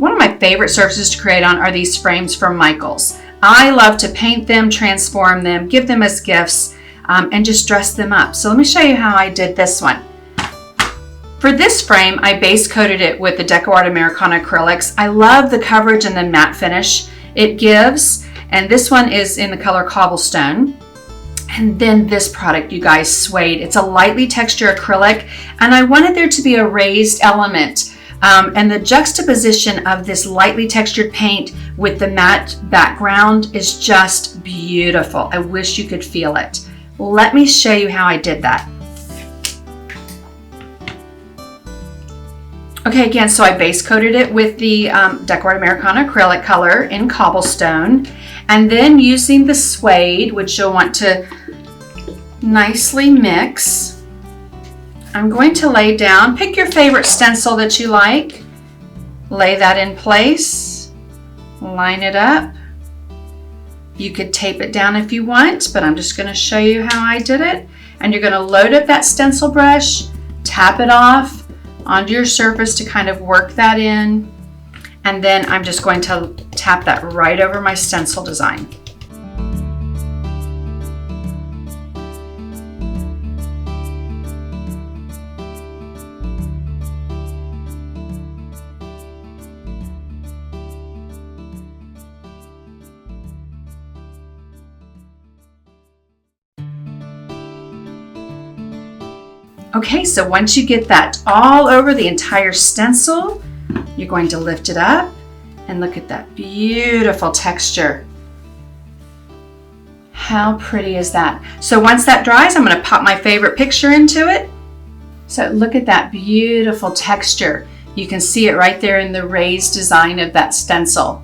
One of my favorite surfaces to create on are these frames from Michaels. I love to paint them, transform them, give them as gifts, and just dress them up. So let me show you how I did this one. For this frame, I base coated it with the DecoArt Americana acrylics. I love the coverage and the matte finish it gives. And this one is in the color Cobblestone. And then this product, you guys, Suede. It's a lightly textured acrylic, and I wanted there to be a raised element. And the juxtaposition of this lightly textured paint with the matte background is just beautiful. I wish you could feel it. Let me show you how I did that. Okay, again, so I base coated it with the DecoArt Americana acrylic color in Cobblestone, and then using the Suede, which you'll want to nicely mix, I'm going to lay down, pick your favorite stencil that you like, lay that in place, line it up. You could tape it down if you want, but I'm just going to show you how I did it. And you're going to load up that stencil brush, tap it off onto your surface to kind of work that in, and then I'm just going to tap that right over my stencil design. Okay, so once you get that all over the entire stencil, you're going to lift it up and look at that beautiful texture. How pretty is that? So once that dries, I'm going to pop my favorite picture into it. So look at that beautiful texture. You can see it right there in the raised design of that stencil.